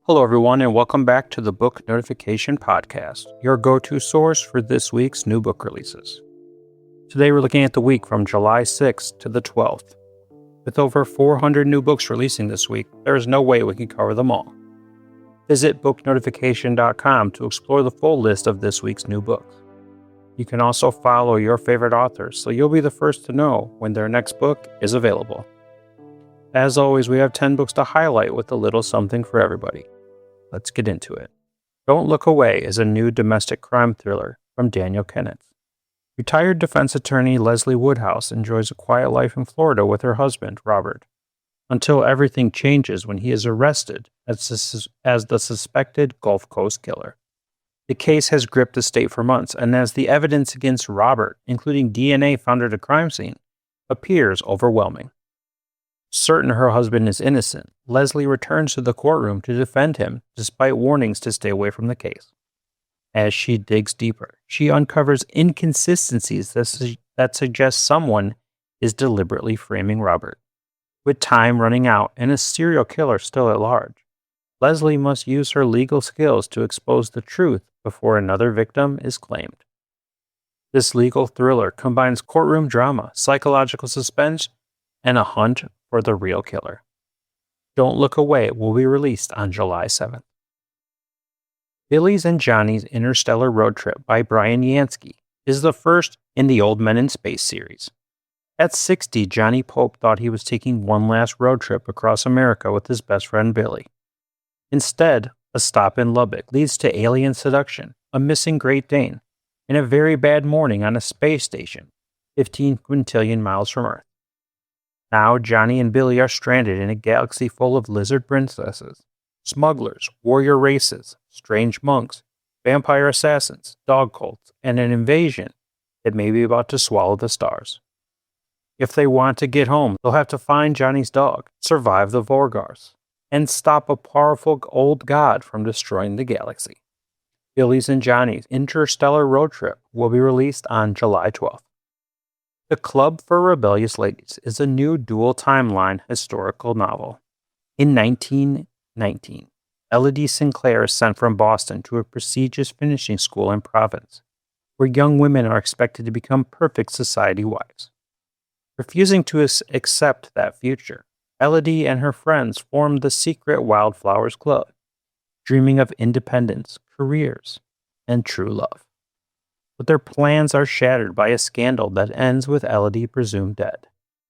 Hello, everyone, and welcome back to the Book Notification Podcast, your go-to source for this week's new book releases. Today, we're looking at the week from July 6th to the 12th. With over 400 new books releasing this week, there is no way we can cover them all. Visit booknotification.com to explore the full list of this week's new books. You can also follow your favorite authors, so you'll be the first to know when their next book is available. As always, we have 10 books to highlight with a little something for everybody. Let's get into it. Don't Look Away is a new domestic crime thriller from Daniel Kenitz. Retired defense attorney Leslie Woodhouse enjoys a quiet life in Florida with her husband, Robert, until everything changes when he is arrested as the suspected Gulf Coast killer. The case has gripped the state for months, and as the evidence against Robert, including DNA found at a crime scene, appears overwhelming. Certain her husband is innocent, Leslie returns to the courtroom to defend him despite warnings to stay away from the case. As she digs deeper, she uncovers inconsistencies that suggest someone is deliberately framing Robert. With time running out and a serial killer still at large, Leslie must use her legal skills to expose the truth before another victim is claimed. This legal thriller combines courtroom drama, psychological suspense, and a hunt for the real killer. Don't Look Away will be released on July 7th. Billy's and Johnny's Interstellar Road Trip by Brian Yansky is the first in the Old Men in Space series. At 60, Johnny Pope thought he was taking one last road trip across America with his best friend Billy. Instead, a stop in Lubbock leads to alien seduction, a missing Great Dane, and a very bad morning on a space station, 15 quintillion miles from Earth. Now, Johnny and Billy are stranded in a galaxy full of lizard princesses, smugglers, warrior races, strange monks, vampire assassins, dog cults, and an invasion that may be about to swallow the stars. If they want to get home, they'll have to find Johnny's dog, survive the Vorgars, and stop a powerful old god from destroying the galaxy. Billy's and Johnny's Interstellar Road Trip will be released on July 12th. The Club for Rebellious Ladies is a new dual timeline historical novel. In 1919, Elodie Sinclair is sent from Boston to a prestigious finishing school in Providence, where young women are expected to become perfect society wives. Refusing to accept that future, Elodie and her friends form the secret Wildflowers Club, dreaming of independence, careers, and true love. But their plans are shattered by a scandal that ends with Elodie presumed dead.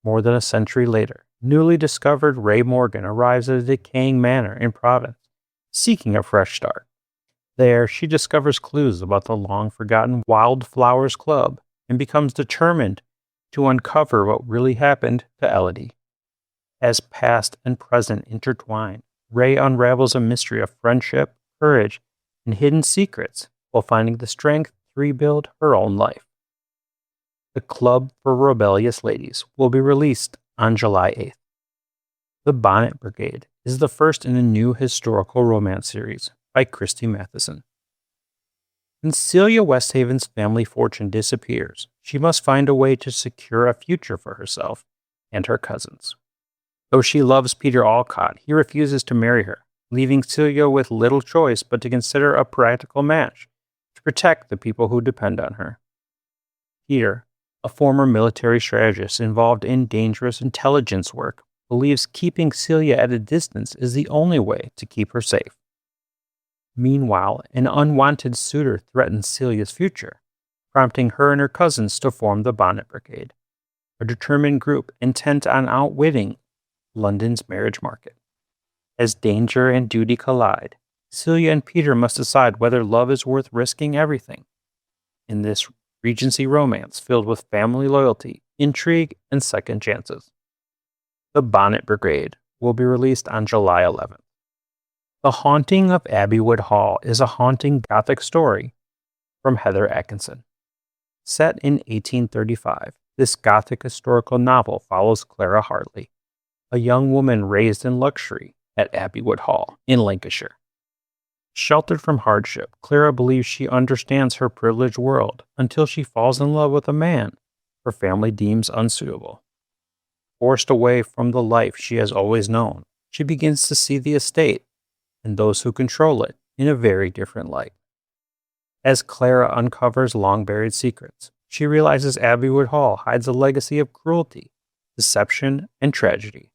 More than a century later, newly discovered Ray Morgan arrives at a decaying manor in Providence, seeking a fresh start. There, she discovers clues about the long-forgotten Wildflowers Club and becomes determined to uncover what really happened to Elodie. As past and present intertwine, Ray unravels a mystery of friendship, courage, and hidden secrets while finding the strength to rebuild her own life. The Club for Rebellious Ladies will be released on July 8th. The Bonnet Brigade is the first in a new historical romance series by Christy Matheson. When Celia Westhaven's family fortune disappears, she must find a way to secure a future for herself and her cousins. Though she loves Peter Alcott, he refuses to marry her, leaving Celia with little choice but to consider a practical match to protect the people who depend on her. Peter, a former military strategist involved in dangerous intelligence work, believes keeping Celia at a distance is the only way to keep her safe. Meanwhile, an unwanted suitor threatens Celia's future, prompting her and her cousins to form the Bonnet Brigade, a determined group intent on outwitting London's marriage market. As danger and duty collide, Celia and Peter must decide whether love is worth risking everything. In this Regency romance filled with family loyalty, intrigue, and second chances. The Bonnet Brigade will be released on July 11th. The Haunting of Abbeywood Hall is a haunting Gothic story from Heather Atkinson. Set in 1835, this Gothic historical novel follows Clara Hartley, a young woman raised in luxury at Abbeywood Hall in Lancashire. Sheltered from hardship, Clara believes she understands her privileged world until she falls in love with a man her family deems unsuitable. Forced away from the life she has always known, she begins to see the estate and those who control it in a very different light. As Clara uncovers long-buried secrets, she realizes Abbeywood Hall hides a legacy of cruelty, deception, and tragedy.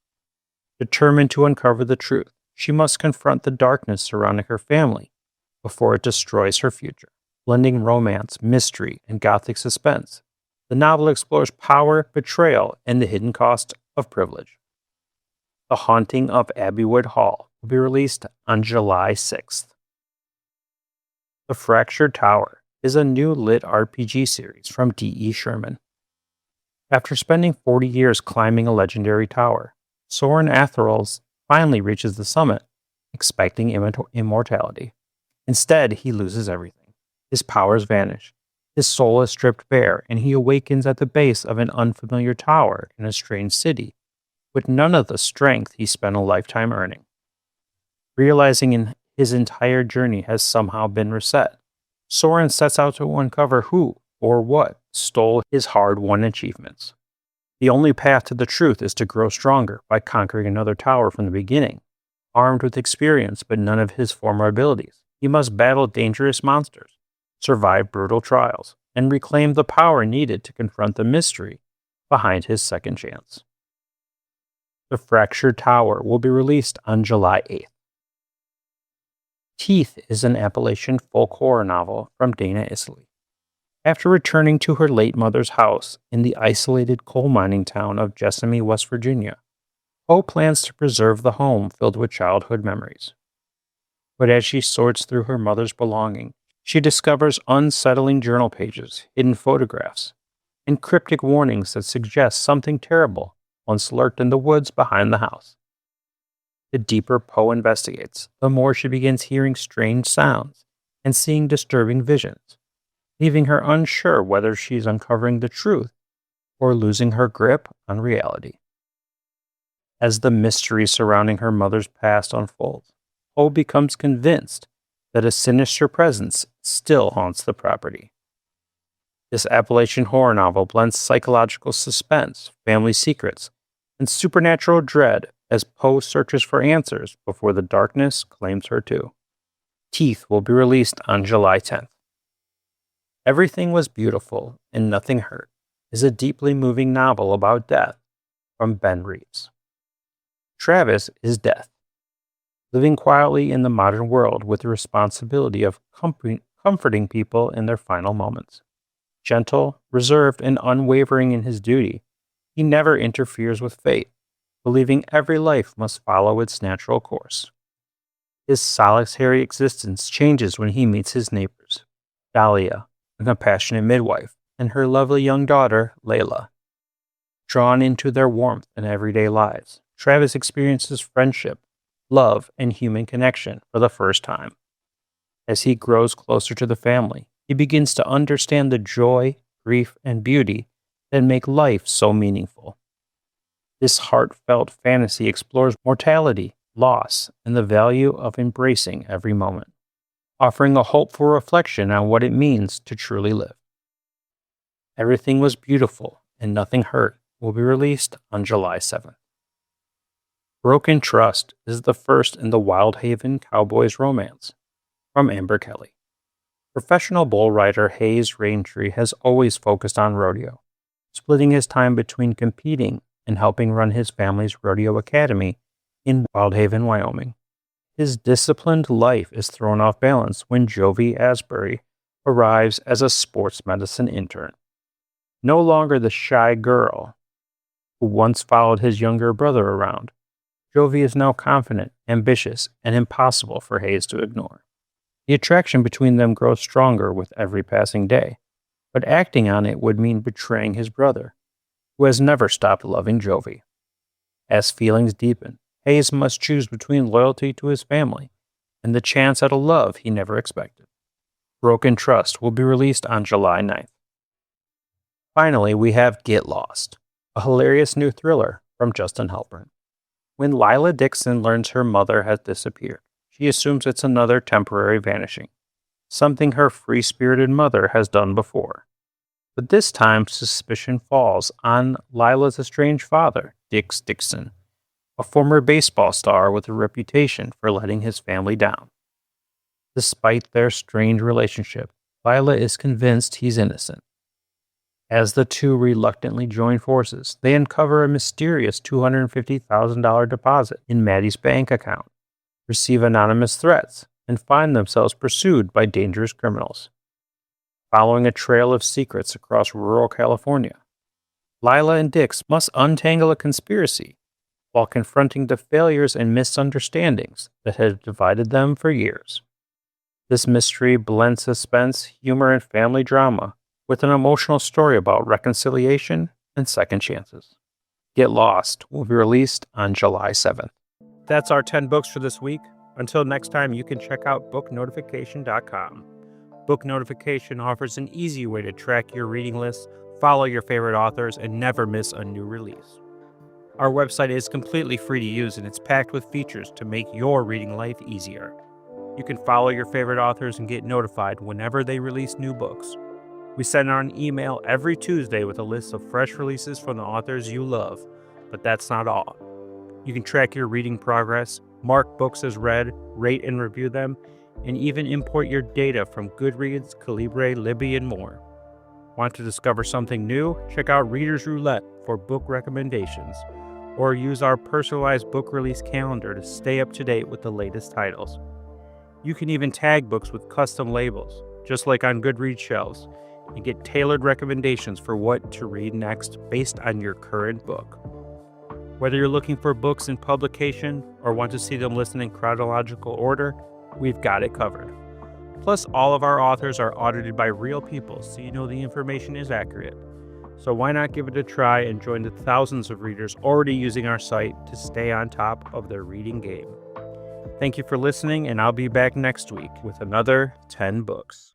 Determined to uncover the truth, she must confront the darkness surrounding her family before it destroys her future. Blending romance, mystery, and gothic suspense, the novel explores power, betrayal, and the hidden cost of privilege. The Haunting of Abbeywood Hall will be released on July 6th. The Fractured Tower is a new lit RPG series from D.E. Sherman. After spending 40 years climbing a legendary tower, Soren Athrels finally reaches the summit, expecting immortality. Instead, he loses everything. His powers vanish. His soul is stripped bare, and he awakens at the base of an unfamiliar tower in a strange city, with none of the strength he spent a lifetime earning. Realizing his entire journey has somehow been reset, Soren sets out to uncover who or what stole his hard-won achievements. The only path to the truth is to grow stronger by conquering another tower from the beginning. Armed with experience but none of his former abilities, he must battle dangerous monsters, survive brutal trials, and reclaim the power needed to confront the mystery behind his second chance. The Fractured Tower will be released on July 8th. Teeth is an Appalachian folk horror novel from Dana Isley. After returning to her late mother's house in the isolated coal mining town of Jessamy, West Virginia, Poe plans to preserve the home filled with childhood memories. But as she sorts through her mother's belongings, she discovers unsettling journal pages, hidden photographs, and cryptic warnings that suggest something terrible once lurked in the woods behind the house. The deeper Poe investigates, the more she begins hearing strange sounds and seeing disturbing visions, leaving her unsure whether she's uncovering the truth or losing her grip on reality. As the mystery surrounding her mother's past unfolds, Poe becomes convinced that a sinister presence still haunts the property. This Appalachian horror novel blends psychological suspense, family secrets, and supernatural dread as Poe searches for answers before the darkness claims her too. Teeth will be released on July 10th. Everything Was Beautiful and Nothing Hurt is a deeply moving novel about death from Ben Reeves. Travis is death, living quietly in the modern world with the responsibility of comforting people in their final moments. Gentle, reserved, and unwavering in his duty, he never interferes with fate, believing every life must follow its natural course. His solitary existence changes when he meets his neighbors, Dahlia, a compassionate midwife, and her lovely young daughter, Layla. Drawn into their warmth and everyday lives, Travis experiences friendship, love, and human connection for the first time. As he grows closer to the family, he begins to understand the joy, grief, and beauty that make life so meaningful. This heartfelt fantasy explores mortality, loss, and the value of embracing every moment, offering a hopeful reflection on what it means to truly live. Everything Was Beautiful and Nothing Hurt will be released on July 7th. Broken Trust is the first in the Wildhaven Cowboys romance from Amber Kelly. Professional bull rider Hayes Raintree has always focused on rodeo, splitting his time between competing and helping run his family's rodeo academy in Wildhaven, Wyoming. His disciplined life is thrown off balance when Jovi Asbury arrives as a sports medicine intern. No longer the shy girl who once followed his younger brother around, Jovi is now confident, ambitious, and impossible for Hayes to ignore. The attraction between them grows stronger with every passing day, but acting on it would mean betraying his brother, who has never stopped loving Jovi. As feelings deepen, Hayes must choose between loyalty to his family and the chance at a love he never expected. Broken Trust will be released on July 9th. Finally, we have Get Lost, a hilarious new thriller from Justin Halpern. When Lila Dixon learns her mother has disappeared, she assumes it's another temporary vanishing, something her free-spirited mother has done before. But this time, suspicion falls on Lila's estranged father, Dix Dixon, a former baseball star with a reputation for letting his family down. Despite their strained relationship, Lila is convinced he's innocent. As the two reluctantly join forces, they uncover a mysterious $250,000 deposit in Maddie's bank account, receive anonymous threats, and find themselves pursued by dangerous criminals. Following a trail of secrets across rural California, Lila and Dix must untangle a conspiracy while confronting the failures and misunderstandings that had divided them for years. This mystery blends suspense, humor, and family drama with an emotional story about reconciliation and second chances. Get Lost will be released on July 7th. That's our 10 books for this week. Until next time, you can check out booknotification.com. Book Notification offers an easy way to track your reading list, follow your favorite authors, and never miss a new release. Our website is completely free to use, and it's packed with features to make your reading life easier. You can follow your favorite authors and get notified whenever they release new books. We send out an email every Tuesday with a list of fresh releases from the authors you love, but that's not all. You can track your reading progress, mark books as read, rate and review them, and even import your data from Goodreads, Calibre, Libby, and more. Want to discover something new? Check out Reader's Roulette for book recommendations, or use our personalized book release calendar to stay up to date with the latest titles. You can even tag books with custom labels, just like on Goodreads shelves, and get tailored recommendations for what to read next based on your current book. Whether you're looking for books in publication or want to see them listed in chronological order, we've got it covered. Plus, all of our authors are audited by real people, so you know the information is accurate. So why not give it a try and join the thousands of readers already using our site to stay on top of their reading game. Thank you for listening, and I'll be back next week with another 10 books.